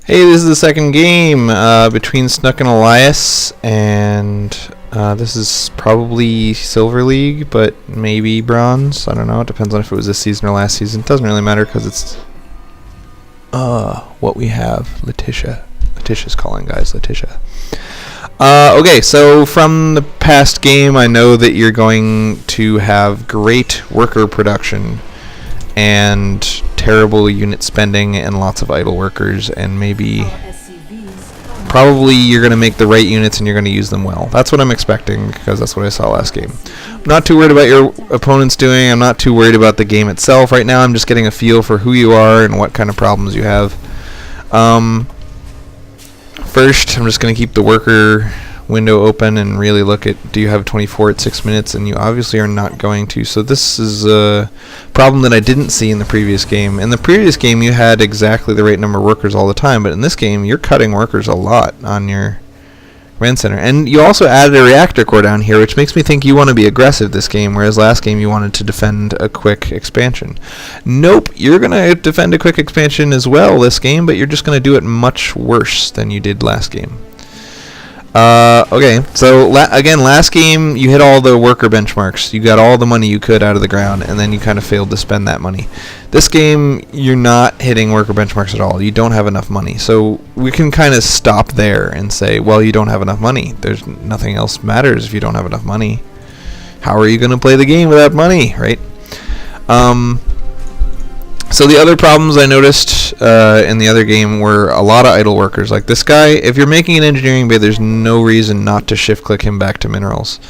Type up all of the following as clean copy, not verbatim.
Hey, this is the second game between Snuck and Elias, and this is probably Silver League, but maybe Bronze. I don't know. It depends on if it was this season or last season. It doesn't really matter because it's what we have. Letitia's calling, guys. Letitia. Okay, so from the past game, I know that you're going to have great worker production and terrible unit spending and lots of idle workers, and probably you're going to make the right units and you're going to use them well. That's what I'm expecting because that's what I saw last game. I'm not too worried about your opponents doing. I'm not too worried about the game itself. Right now I'm just getting a feel for who you are and what kind of problems you have. First, I'm just going to keep the worker window open and really look at, do you have 24 at 6 minutes? And you obviously are not going to. So this is a problem that I didn't see in the previous game. In the previous game, you had exactly the right number of workers all the time, but in this game, you're cutting workers a lot on your command center. And you also added a reactor core down here, which makes me think you want to be aggressive this game, whereas last game you wanted to defend a quick expansion. Nope, you're going to defend a quick expansion as well this game, but you're just going to do it much worse than you did last game. Okay, so again, last game you hit all the worker benchmarks. You got all the money you could out of the ground, and then you kind of failed to spend that money. This game, you're not hitting worker benchmarks at all. You don't have enough money. So we can kind of stop there and say, well, you don't have enough money. There's nothing else matters if you don't have enough money. How are you going to play the game without money, right? So the other problems I noticed in the other game were a lot of idle workers. Like this guy, if you're making an engineering bay, there's no reason not to shift-click him back to minerals.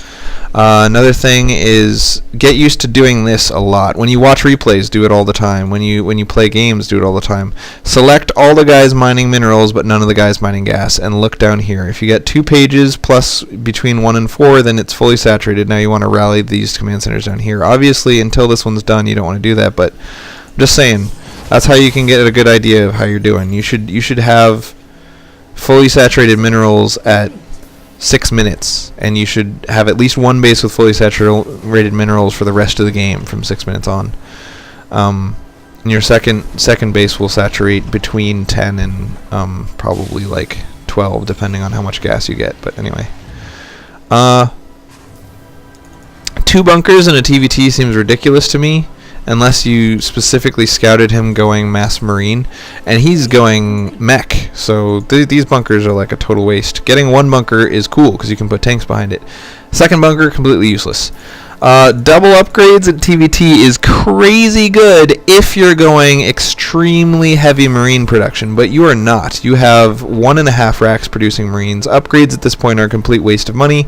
Another thing is get used to doing this a lot. When you watch replays, do it all the time. When you play games, do it all the time. Select all the guys mining minerals, but none of the guys mining gas, and look down here. If you get 2 pages plus between 1 and 4, then it's fully saturated. Now you want to rally these command centers down here. Obviously, until this one's done, you don't want to do that, but just saying, that's how you can get a good idea of how you're doing. You should have fully saturated minerals at 6 minutes, and you should have at least one base with fully saturated minerals for the rest of the game from 6 minutes on. And your second base will saturate between 10 and probably like 12, depending on how much gas you get. But anyway, 2 bunkers and a TVT seems ridiculous to me. Unless you specifically scouted him going mass marine, and he's going mech, so these bunkers are like a total waste. Getting 1 bunker is cool because you can put tanks behind it. Second bunker, completely useless. Double upgrades at TVT is crazy good if you're going extremely heavy marine production, but you are not. You have 1.5 racks producing marines. Upgrades at this point are a complete waste of money,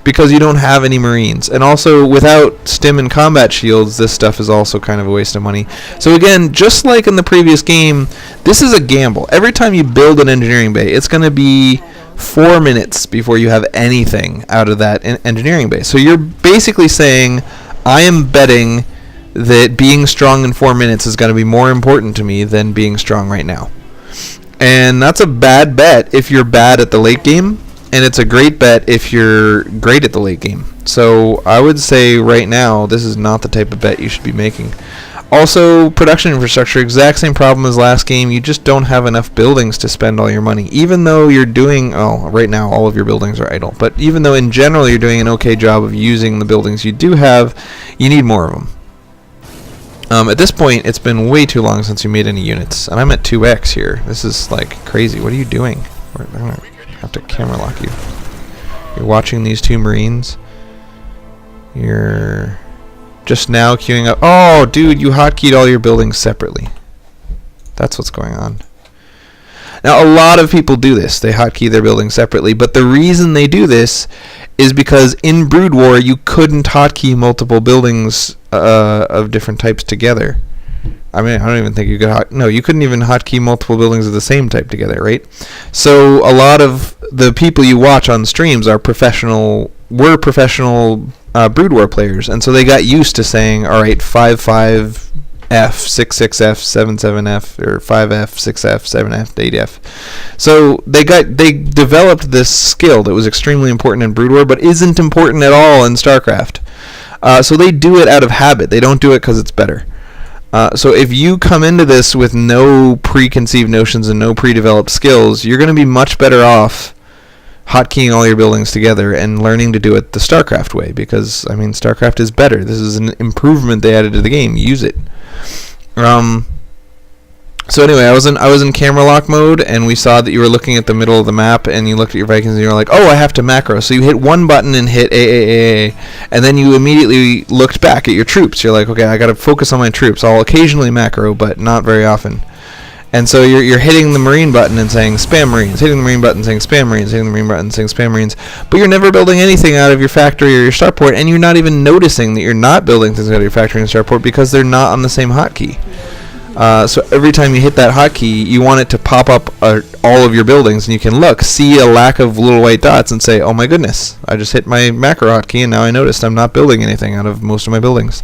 because you don't have any marines. And also, without stim and combat shields, this stuff is also kind of a waste of money. So again, just like in the previous game, this is a gamble. Every time you build an engineering bay, it's going to be 4 minutes before you have anything out of that engineering bay. So you're basically saying, I am betting that being strong in 4 minutes is going to be more important to me than being strong right now. And that's a bad bet if you're bad at the late game. And it's a great bet if you're great at the late game. So I would say right now, this is not the type of bet you should be making. Also, production infrastructure, exact same problem as last game. You just don't have enough buildings to spend all your money. Even though you're doing, right now all of your buildings are idle. But even though in general you're doing an okay job of using the buildings you do have, you need more of them. At this point, it's been way too long since you made any units. And I'm at 2x here. This is like crazy. What are you doing? Have to camera lock you. You're watching these 2 marines. You're just now queuing up. Oh, dude, you hotkeyed all your buildings separately. That's what's going on. Now, a lot of people do this. They hotkey their buildings separately, but the reason they do this is because in Brood War you couldn't hotkey multiple buildings of different types together. I mean, I don't even think you could you couldn't even hotkey multiple buildings of the same type together, right? So a lot of the people you watch on streams are professional Brood War players, and so they got used to saying, all right, 5-5 F, 6-6F, 7-7F, or 5F, 6F, 7F, 8F. So they developed this skill that was extremely important in Brood War, but isn't important at all in StarCraft. So they do it out of habit. They don't do it because it's better. So if you come into this with no preconceived notions and no pre-developed skills, you're going to be much better off hotkeying all your buildings together and learning to do it the StarCraft way, because, I mean, StarCraft is better. This is an improvement they added to the game. Use it. So anyway, I was in camera lock mode, and we saw that you were looking at the middle of the map, and you looked at your Vikings, and you were like, oh, I have to macro. So you hit one button and hit AAA, and then you immediately looked back at your troops. You're like, okay, I got to focus on my troops. I'll occasionally macro, but not very often. And so you're hitting the Marine button and saying spam Marines, hitting the Marine button saying spam Marines, hitting the Marine button saying spam Marines, but you're never building anything out of your factory or your starport, and you're not even noticing that you're not building things out of your factory and starport because they're not on the same hotkey. So every time you hit that hotkey, you want it to pop up all of your buildings, and you can look, see a lack of little white dots, and say, oh my goodness, I just hit my macro hotkey, and now I noticed I'm not building anything out of most of my buildings.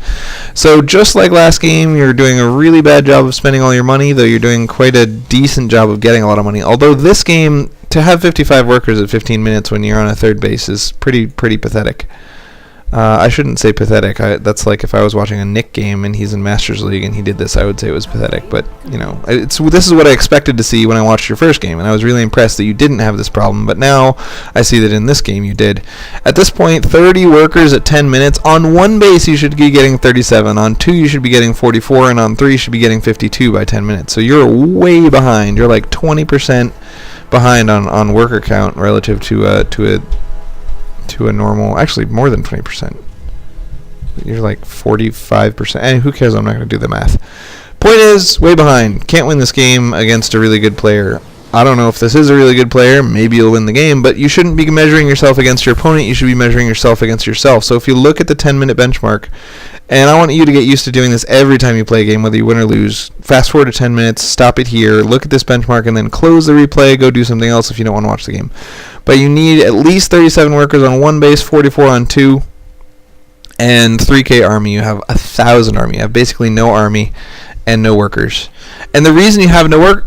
So just like last game, you're doing a really bad job of spending all your money, though you're doing quite a decent job of getting a lot of money. Although this game, to have 55 workers at 15 minutes when you're on a third base is pretty pathetic. I shouldn't say pathetic. That's like if I was watching a Nick game and he's in Masters League and he did this, I would say it was pathetic. But, you know, this is what I expected to see when I watched your first game, and I was really impressed that you didn't have this problem. But now I see that in this game you did. At this point, 30 workers at 10 minutes. On one base, you should be getting 37. On two, you should be getting 44. And on three, you should be getting 52 by 10 minutes. So you're way behind. You're like 20% behind on worker count relative to a normal, actually more than 20%. You're like 45%. And who cares? I'm not going to do the math. Point is, way behind. Can't win this game against a really good player. I don't know if this is a really good player. Maybe you'll win the game, but you shouldn't be measuring yourself against your opponent. You should be measuring yourself against yourself. So if you look at the 10-minute benchmark, and I want you to get used to doing this every time you play a game, whether you win or lose. Fast forward to 10 minutes, stop it here, look at this benchmark, and then close the replay, go do something else if you don't want to watch the game. But you need at least 37 workers on one base, 44 on two, and 3K army. You have 1,000 army. You have basically no army and no workers. And the reason you have no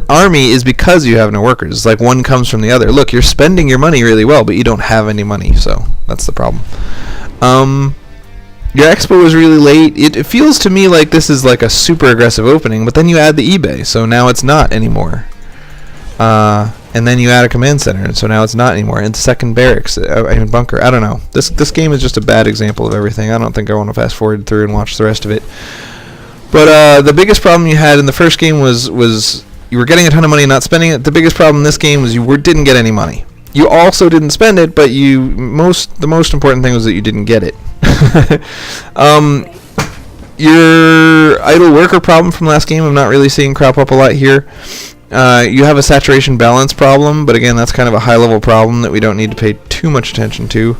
army is because you have no workers. It's like one comes from the other. Look, you're spending your money really well, but you don't have any money, so that's the problem. Your expo was really late. It feels to me like this is like a super aggressive opening, but then you add the eBay, so now it's not anymore. And then you add a command center, and so now it's not anymore. And second barracks, bunker. I don't know. This game is just a bad example of everything. I don't think I want to fast forward through and watch the rest of it. But the biggest problem you had in the first game was you were getting a ton of money and not spending it. The biggest problem in this game was you didn't get any money. You also didn't spend it, but the most important thing was that you didn't get it. Your idle worker problem from last game, I'm not really seeing crop up a lot here. You have a saturation balance problem, but again, that's kind of a high-level problem that we don't need to pay too much attention to.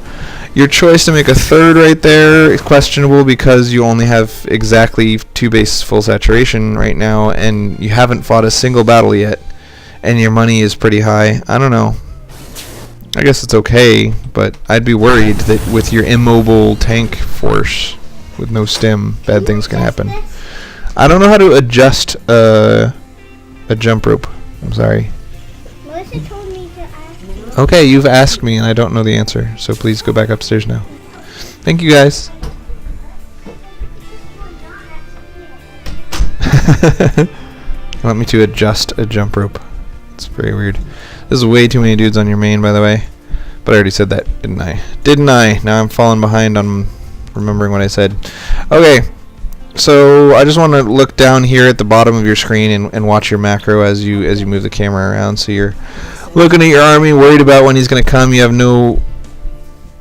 Your choice to make a third right there is questionable because you only have exactly 2 base full saturation right now, and you haven't fought a single battle yet, and your money is pretty high. I don't know. I guess it's okay, but I'd be worried that with your immobile tank force with no stim, bad things can happen. I don't know how to adjust a jump rope. I'm sorry. Melissa told me to ask you. Okay, you've asked me and I don't know the answer, so please go back upstairs now. Thank you, guys. Want me to adjust a jump rope? It's very weird. There's way too many dudes on your main, by the way. But I already said that, didn't I? Didn't I? Now I'm falling behind on remembering what I said. Okay, so I just want to look down here at the bottom of your screen and watch your macro as you move the camera around. So you're looking at your army, worried about when he's going to come. You have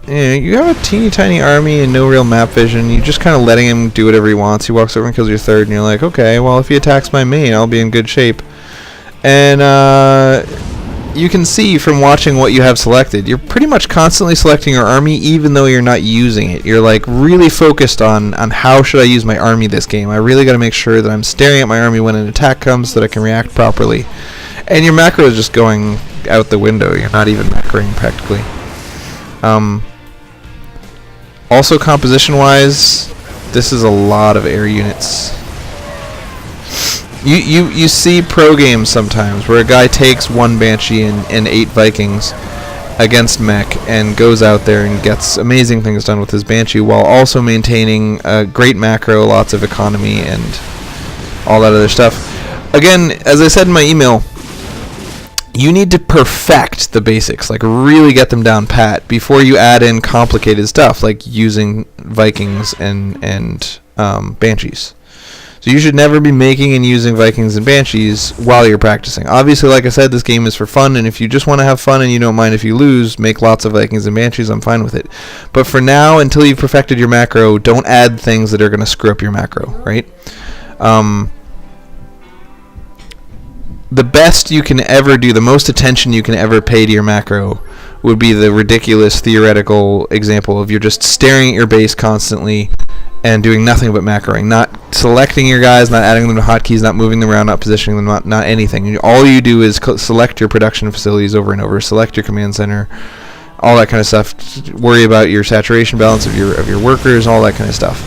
you have a teeny tiny army and no real map vision. You're just kind of letting him do whatever he wants. He walks over and kills your third, and you're like, okay, well, if he attacks my main, I'll be in good shape. And you can see from watching what you have selected, you're pretty much constantly selecting your army even though you're not using it. You're like really focused on how should I use my army this game. I really got to make sure that I'm staring at my army when an attack comes so that I can react properly. And your macro is just going out the window. You're not even macroing practically. Also composition-wise, this is a lot of air units. You see pro games sometimes where a guy takes 1 Banshee and 8 Vikings against mech and goes out there and gets amazing things done with his Banshee while also maintaining a great macro, lots of economy, and all that other stuff. Again, as I said in my email, you need to perfect the basics, like really get them down pat before you add in complicated stuff like using Vikings and Banshees. So you should never be making and using Vikings and Banshees while you're practicing. Obviously, like I said, this game is for fun, and if you just want to have fun and you don't mind if you lose, make lots of Vikings and Banshees, I'm fine with it. But for now, until you've perfected your macro, don't add things that are going to screw up your macro, right? The best you can ever do, the most attention you can ever pay to your macro would be the ridiculous theoretical example of you're just staring at your base constantly and doing nothing but macroing, not selecting your guys, not adding them to hotkeys, not moving them around, not positioning them, not anything. All you do is select your production facilities over and over, select your command center, all that kind of stuff. Worry about your saturation balance of your workers, all that kind of stuff.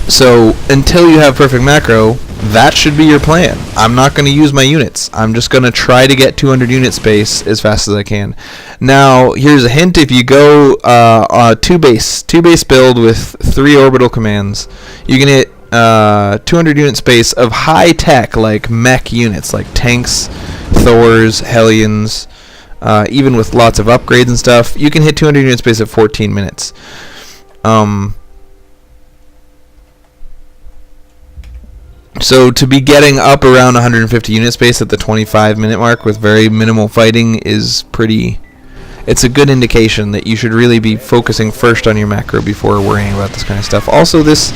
So until you have perfect macro, that should be your plan. I'm not going to use my units. I'm just going to try to get 200 unit space as fast as I can. Now, here's a hint. If you go two base build with 3 orbital commands, you can hit 200 unit space of high tech like mech units, like tanks, Thors, Hellions, even with lots of upgrades and stuff. You can hit 200 unit space at 14 minutes. So to be getting up around 150 unit space at the 25-minute mark with very minimal fighting is it's a good indication that you should really be focusing first on your macro before worrying about this kind of stuff. Also, this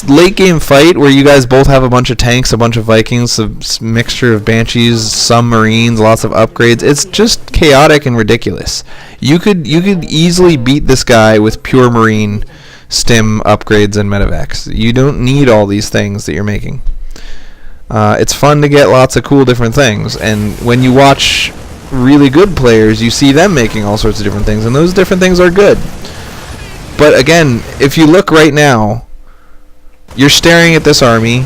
late game fight where you guys both have a bunch of tanks, a bunch of Vikings, a mixture of Banshees, some Marines, lots of upgrades, it's just chaotic and ridiculous. You could easily beat this guy with pure Marine stim upgrades and medevacs. You don't need all these things that you're making. It's fun to get lots of cool different things, and when you watch really good players, you see them making all sorts of different things, and those different things are good. But again, if you look right now, you're staring at this army.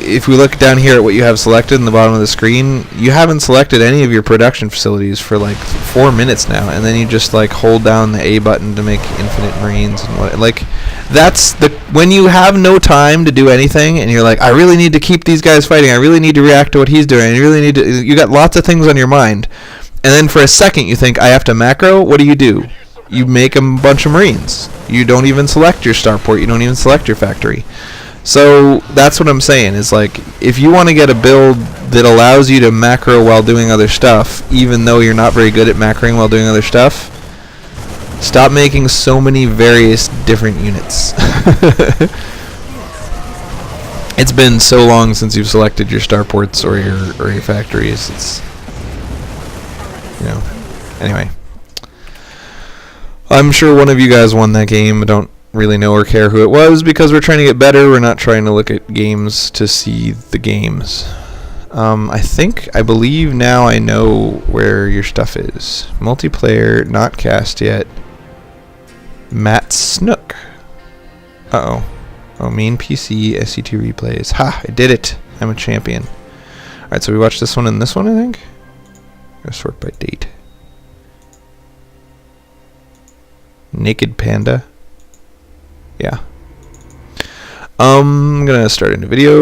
If we look down here at what you have selected in the bottom of the screen, you haven't selected any of your production facilities for like 4 minutes now, and then you just like hold down the A button to make infinite Marines and what. Like, that's when you have no time to do anything, and you're like, I really need to keep these guys fighting. I really need to react to what he's doing. You got lots of things on your mind, and then for a second you think I have to macro. What do? You make a bunch of Marines. You don't even select your starport. You don't even select your factory. So that's what I'm saying, is like, if you want to get a build that allows you to macro while doing other stuff, even though you're not very good at macroing while doing other stuff, stop making so many various different units. It's been so long since you've selected your starports or your factories. It's, anyway. I'm sure one of you guys won that game. I don't really know or care who it was, because we're trying to get better. We're not trying to look at games to see the games. I believe now I know where your stuff is. Multiplayer, not cast yet. Matt Snook. Uh-oh. Oh, main PC, SC2 replays. Ha! I did it. I'm a champion. Alright, so we watched this one and this one, I think? I'm gonna sort by date. Naked Panda. Yeah. I'm gonna start a new video.